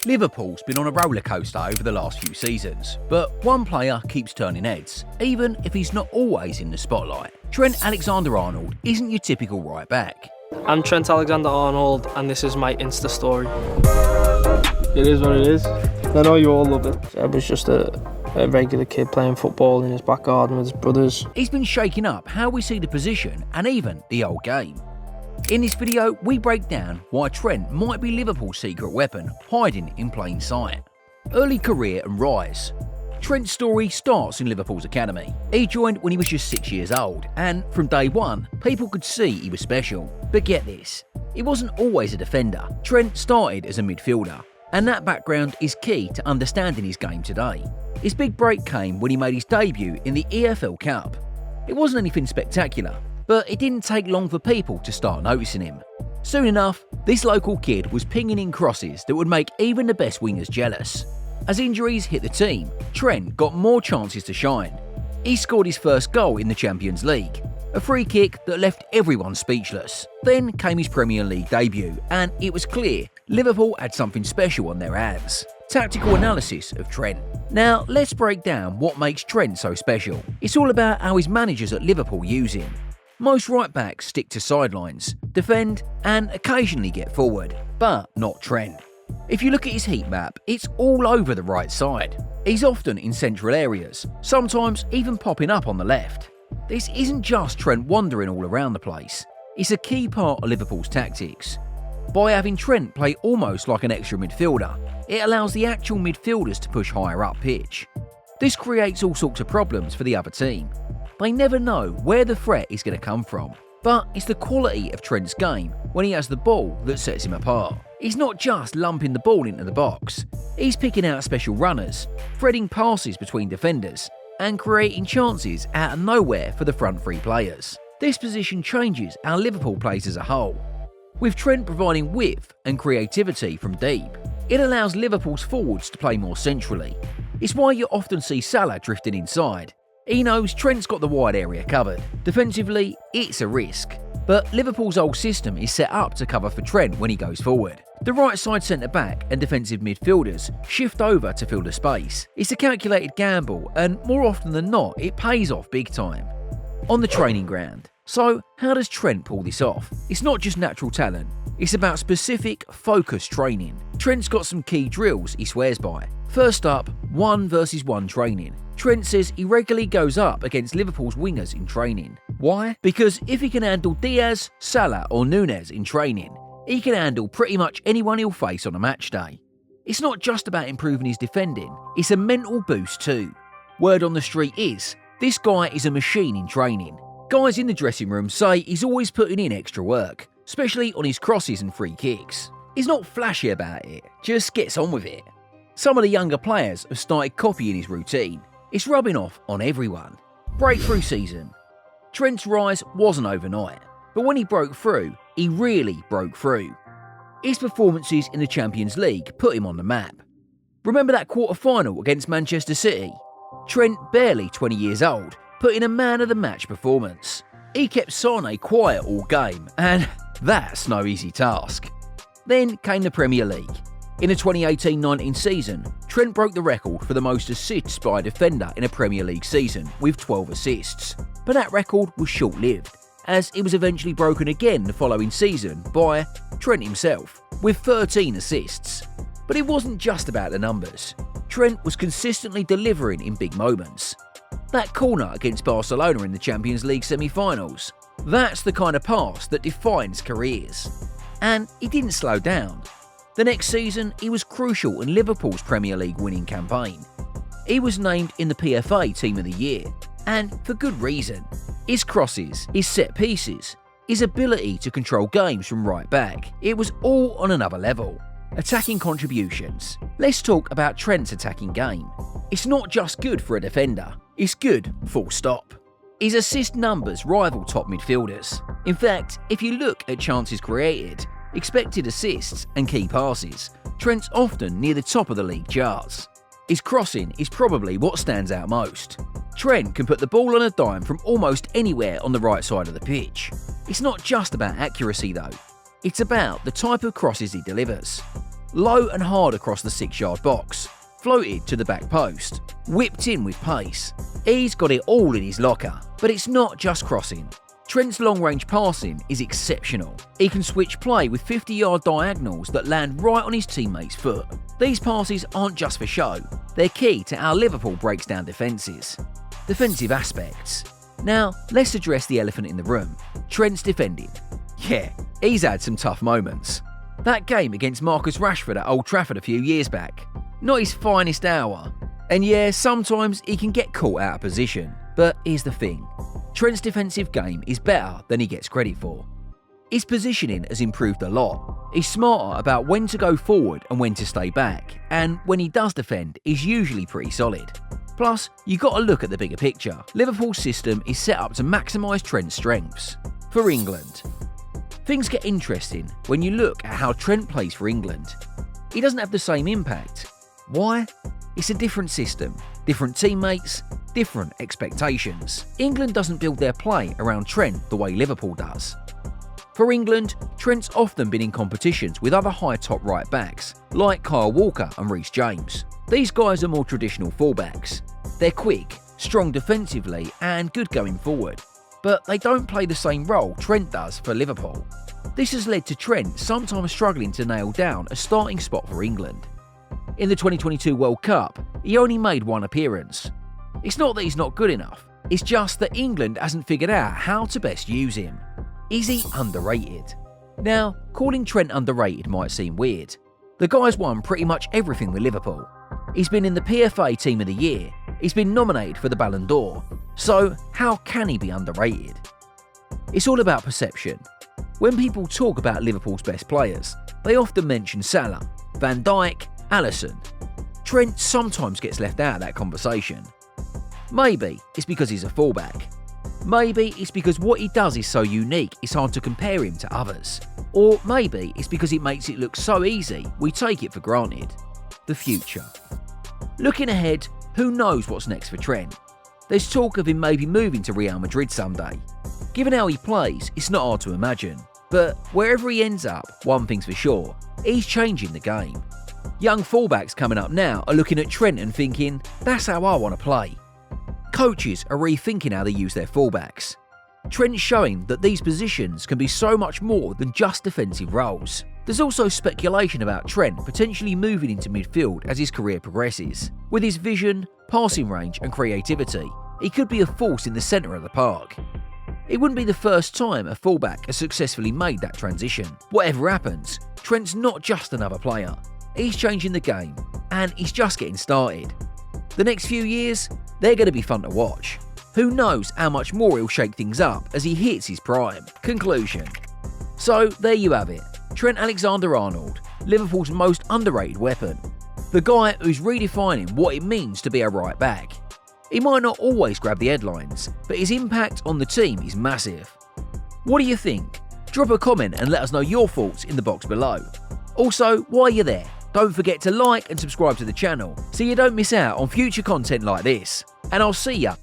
Liverpool's been on a rollercoaster over the last few seasons, but one player keeps turning heads, even if he's not always in the spotlight. Trent Alexander-Arnold isn't your typical right back. I'm Trent Alexander-Arnold and this is my Insta story. It is what it is. I know you all love it. I was just a regular kid playing football in his back garden with his brothers. He's been shaking up how we see the position and even the old game. In this video, we break down why Trent might be Liverpool's secret weapon, hiding in plain sight. Early career and rise. Trent's story starts in Liverpool's academy. He joined when he was just 6 years old, and from day one, people could see he was special. But get this, he wasn't always a defender. Trent started as a midfielder, and that background is key to understanding his game today. His big break came when he made his debut in the EFL Cup. It wasn't anything spectacular, but it didn't take long for people to start noticing him. Soon enough, this local kid was pinging in crosses that would make even the best wingers jealous. As injuries hit the team, Trent got more chances to shine. He scored his first goal in the Champions League, a free kick that left everyone speechless. Then came his Premier League debut, and it was clear Liverpool had something special on their hands. Tactical analysis of Trent. Now, let's break down what makes Trent so special. It's all about how his managers at Liverpool use him. Most right-backs stick to sidelines, defend, and occasionally get forward, but not Trent. If you look at his heat map, it's all over the right side. He's often in central areas, sometimes even popping up on the left. This isn't just Trent wandering all around the place. It's a key part of Liverpool's tactics. By having Trent play almost like an extra midfielder, it allows the actual midfielders to push higher up pitch. This creates all sorts of problems for the other team. They never know where the threat is going to come from. But it's the quality of Trent's game when he has the ball that sets him apart. He's not just lumping the ball into the box. He's picking out special runners, threading passes between defenders, and creating chances out of nowhere for the front three players. This position changes how Liverpool plays as a whole. With Trent providing width and creativity from deep, it allows Liverpool's forwards to play more centrally. It's why you often see Salah drifting inside. He knows Trent's got the wide area covered. Defensively, it's a risk. But Liverpool's whole system is set up to cover for Trent when he goes forward. The right side centre-back and defensive midfielders shift over to fill the space. It's a calculated gamble, and more often than not, it pays off big time. On the training ground. So, how does Trent pull this off? It's not just natural talent. It's about specific, focused training. Trent's got some key drills he swears by. First up, 1 versus 1 training. Trent says he regularly goes up against Liverpool's wingers in training. Why? Because if he can handle Diaz, Salah or Núñez in training, he can handle pretty much anyone he'll face on a match day. It's not just about improving his defending, it's a mental boost too. Word on the street is, this guy is a machine in training. Guys in the dressing room say he's always putting in extra work, especially on his crosses and free kicks. He's not flashy about it, just gets on with it. Some of the younger players have started copying his routine. It's rubbing off on everyone. Breakthrough season. Trent's rise wasn't overnight, but when he broke through, he really broke through. His performances in the Champions League put him on the map. Remember that quarter-final against Manchester City? Trent, barely 20 years old, put in a man-of-the-match performance. He kept Sane quiet all game, and that's no easy task. Then came the Premier League. In the 2018-19 season, Trent broke the record for the most assists by a defender in a Premier League season with 12 assists. But that record was short-lived, as it was eventually broken again the following season by Trent himself, with 13 assists. But it wasn't just about the numbers. Trent was consistently delivering in big moments. That corner against Barcelona in the Champions League semi-finals, that's the kind of pass that defines careers. And he didn't slow down. The next season, he was crucial in Liverpool's Premier League winning campaign. He was named in the PFA Team of the Year, and for good reason. His crosses, his set pieces, his ability to control games from right back, it was all on another level. Attacking contributions. Let's talk about Trent's attacking game. It's not just good for a defender, it's good full stop. His assist numbers rival top midfielders. In fact, if you look at chances created, expected assists and key passes, Trent's often near the top of the league charts. His crossing is probably what stands out most. Trent can put the ball on a dime from almost anywhere on the right side of the pitch. It's not just about accuracy though, it's about the type of crosses he delivers. low and hard across the 6-yard box, floated to the back post, whipped in with pace. He's got it all in his locker, but it's not just crossing. Trent's long-range passing is exceptional. He can switch play with 50-yard diagonals that land right on his teammate's foot. These passes aren't just for show, they're key to how Liverpool breaks down defences. Defensive aspects. Now, let's address the elephant in the room, Trent's defending. Yeah, he's had some tough moments. That game against Marcus Rashford at Old Trafford a few years back, not his finest hour. And yeah, sometimes he can get caught out of position, but here's the thing. Trent's defensive game is better than he gets credit for. His positioning has improved a lot. He's smarter about when to go forward and when to stay back, and when he does defend, he's usually pretty solid. Plus, you've got to look at the bigger picture. Liverpool's system is set up to maximise Trent's strengths. For England, things get interesting when you look at how Trent plays for England. He doesn't have the same impact. Why? It's a different system, different teammates, different expectations. England doesn't build their play around Trent the way Liverpool does. For England, Trent's often been in competitions with other high top right backs, like Kyle Walker and Reece James. These guys are more traditional fullbacks. They're quick, strong defensively and good going forward, but they don't play the same role Trent does for Liverpool. This has led to Trent sometimes struggling to nail down a starting spot for England. In the 2022 World Cup, he only made one appearance. It's not that he's not good enough, it's just that England hasn't figured out how to best use him. Is he underrated? Now, calling Trent underrated might seem weird. The guy's won pretty much everything with Liverpool. He's been in the PFA Team of the Year, he's been nominated for the Ballon d'Or, so how can he be underrated? It's all about perception. When people talk about Liverpool's best players, they often mention Salah, Van Dijk, Alisson. Trent sometimes gets left out of that conversation. Maybe it's because he's a fullback. Maybe it's because what he does is so unique it's hard to compare him to others. Or maybe it's because it makes it look so easy we take it for granted. The future. Looking ahead, who knows what's next for Trent? There's talk of him maybe moving to Real Madrid someday. Given how he plays, it's not hard to imagine. But wherever he ends up, one thing's for sure, he's changing the game. Young fullbacks coming up now are looking at Trent and thinking, that's how I want to play. Coaches are rethinking how they use their fullbacks. Trent's showing that these positions can be so much more than just defensive roles. There's also speculation about Trent potentially moving into midfield as his career progresses. With his vision, passing range and creativity, he could be a force in the centre of the park. It wouldn't be the first time a fullback has successfully made that transition. Whatever happens, Trent's not just another player. He's changing the game, and he's just getting started. The next few years, they're going to be fun to watch. Who knows how much more he'll shake things up as he hits his prime. Conclusion. So there you have it. Trent Alexander-Arnold, Liverpool's most underrated weapon. The guy who's redefining what it means to be a right back. He might not always grab the headlines, but his impact on the team is massive. What do you think? Drop a comment and let us know your thoughts in the box below. Also, while you're there, don't forget to like and subscribe to the channel so you don't miss out on future content like this. And I'll see ya